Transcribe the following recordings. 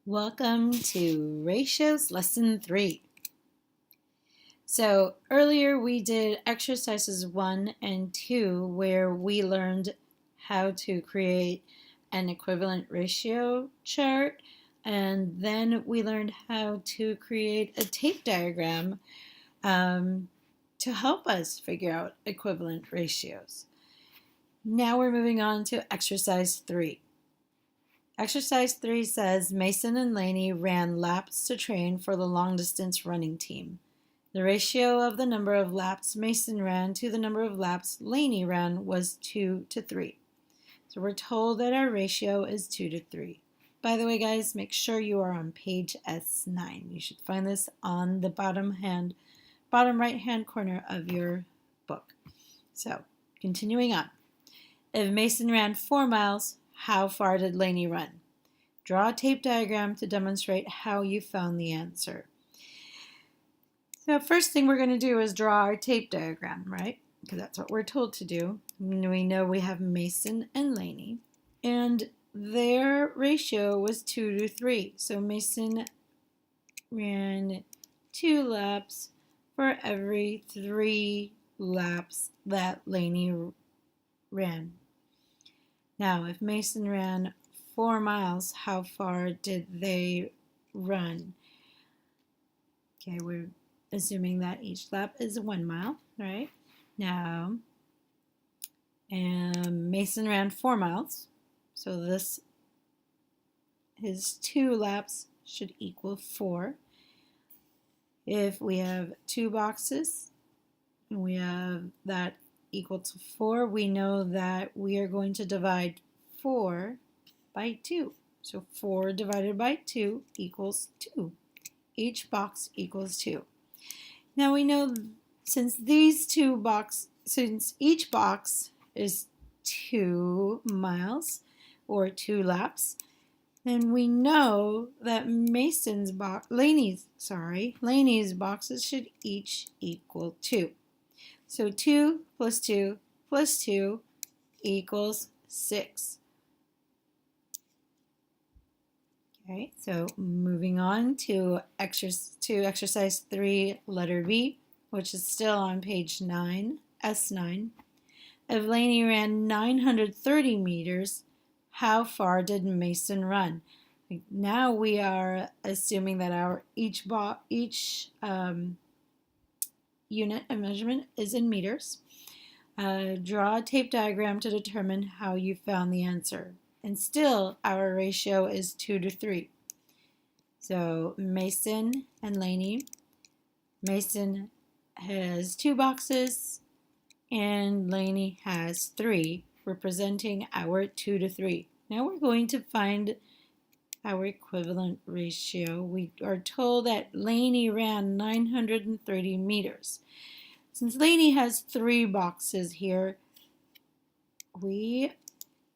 Welcome to Ratios Lesson 3. So earlier we did exercises 1 and 2 where we learned how to create an equivalent ratio chart, and then we learned how to create a tape diagram to help us figure out equivalent ratios. Now we're moving on to exercise 3. Exercise 3 says Mason and Laney ran laps to train for the long distance running team. The ratio of the number of laps Mason ran to the number of laps Laney ran was 2 to 3. So we're told that our ratio is 2 to 3. By the way, guys, make sure you are on page S9. You should find this on the bottom right hand corner of your book. So, continuing on. If Mason ran 4 miles, how far did Laney run? Draw a tape diagram to demonstrate how you found the answer. So first thing we're going to do is draw our tape diagram, right? Because that's what we're told to do. We know we have Mason and Laney, and their ratio was 2 to 3. So Mason ran 2 laps for every 3 laps that Laney ran. Now, if Mason ran 4 miles, how far did they run? Okay, we're assuming that each lap is 1 mile, right? Now, Mason ran 4 miles, so his 2 laps should equal 4. If we have 2 boxes, and we have that equal to 4, we know that we are going to divide 4 by 2. So 4 divided by 2 equals 2. Each box equals 2. Now we know since each box is 2 miles or 2 laps, then we know that Laney's boxes should each equal 2. So 2 plus 2 plus 2 equals 6. Okay, so moving on to exercise 3, letter B, which is still on page 9, S9. If Laney ran 930 meters, how far did Mason run? Now we are assuming that each unit of measurement is in meters. Draw a tape diagram to determine how you found the answer. And still, our ratio is 2 to 3. So Mason and Laney. Mason has 2 boxes, and Laney has 3, representing our 2 to 3. Now we're going to find our equivalent ratio. We are told that Laney ran 930 meters. Since Laney has 3 boxes here, we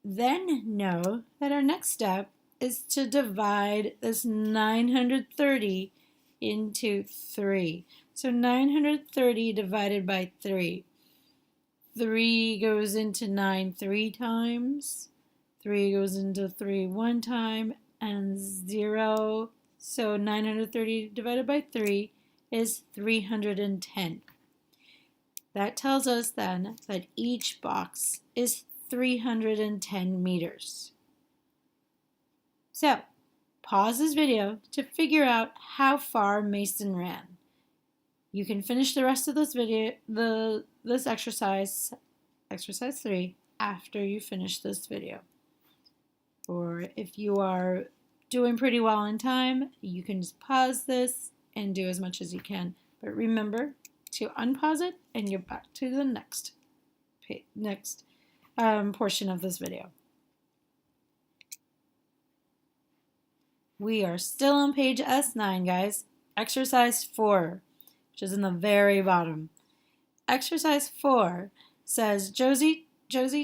then know that our next step is to divide this 930 into 3. So 930 divided by 3. 3 goes into 9 3 times. 3 goes into 3 1 time, and 0. So 930 divided by 3 is 310. That tells us then that each box is 310 meters. So, pause this video to figure out how far Mason ran. You can finish the rest of this exercise 3, after you finish this video. Or if you are doing pretty well on time, you can just pause this and do as much as you can. But remember to unpause it and get back to the next portion of this video. We are still on page S9, guys. Exercise 4, which is in the very bottom. Exercise 4 says Josie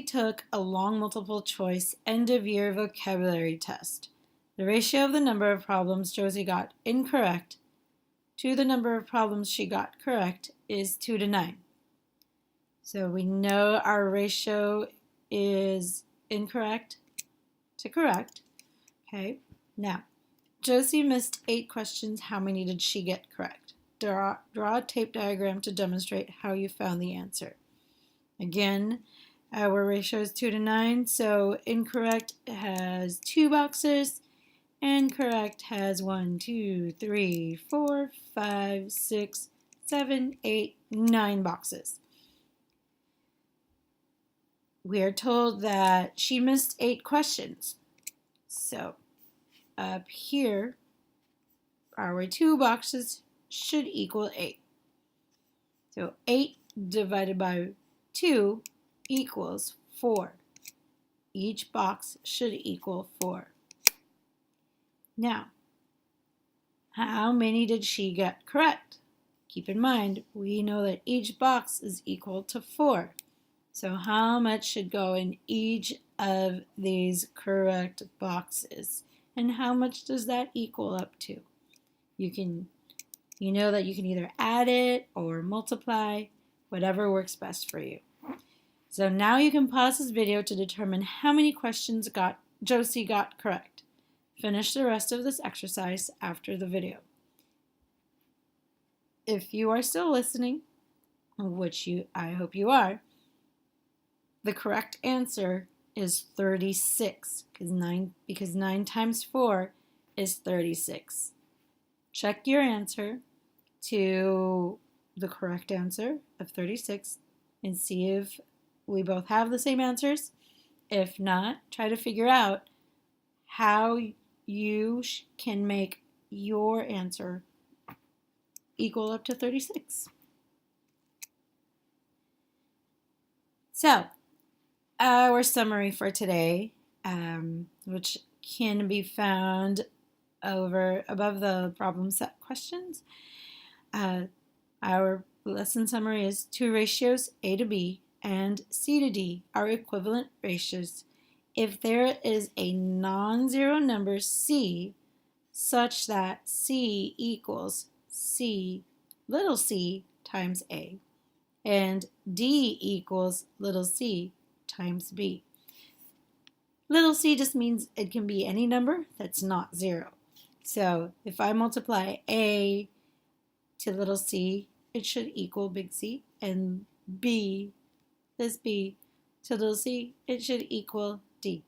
took a long multiple choice end of year vocabulary test. The ratio of the number of problems Josie got incorrect to the number of problems she got correct is 2 to 9. So we know our ratio is incorrect to correct. Okay, now Josie missed 8 questions. How many did she get correct? Draw a tape diagram to demonstrate how you found the answer. Again, our ratio is 2 to 9, so incorrect has 2 boxes, and correct has 1, 2, 3, 4, 5, 6, 7, 8, 9 boxes. We are told that she missed 8 questions. So up here, our 2 boxes should equal 8. So 8 divided by 2 equals 4. Each box should equal 4. Now, how many did she get correct? Keep in mind, we know that each box is equal to 4. So how much should go in each of these correct boxes? And how much does that equal up to? You know that you can either add it or multiply, whatever works best for you. So now you can pause this video to determine how many questions Josie got correct. Finish the rest of this exercise after the video. If you are still listening, which I hope you are, the correct answer is 36 because 9 times 4 is 36. Check your answer to the correct answer of 36 and see if we both have the same answers. If not, try to figure out how you can make your answer equal up to 36. So, our summary for today, which can be found above the problem set questions. Our lesson summary is 2 ratios, A to B and C to D, are equivalent ratios if there is a non-zero number C such that C equals little c times A and D equals little c times B. Little c just means it can be any number that's not 0. So if I multiply A to little c, it should equal big C, and this B to little c, it should equal D.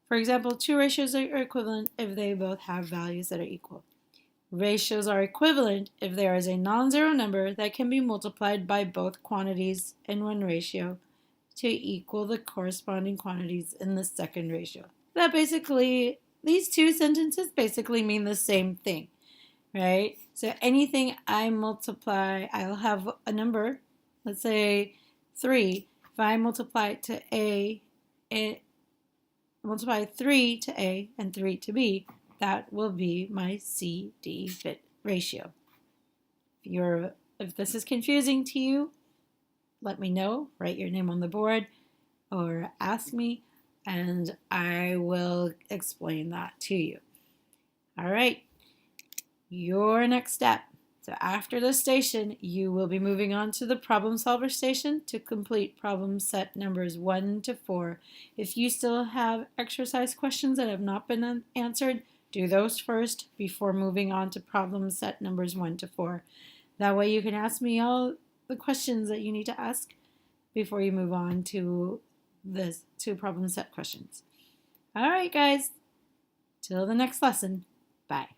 For example, 2 ratios are equivalent if they both have values that are equal. Ratios are equivalent if there is a non-zero number that can be multiplied by both quantities in one ratio to equal the corresponding quantities in the second ratio. That basically, these 2 sentences basically mean the same thing, right? So anything I multiply, I'll have a number, let's say 3. If I multiply it to A, multiply 3 to A and 3 to B, that will be my CD bit ratio. If this is confusing to you, let me know. Write your name on the board or ask me, and I will explain that to you. All right, your next step. So after this station, you will be moving on to the problem solver station to complete problem set numbers 1 to 4. If you still have exercise questions that have not been answered, do those first before moving on to problem set numbers 1 to 4. That way you can ask me all the questions that you need to ask before you move on to problem set questions. All right, guys. Till the next lesson. Bye.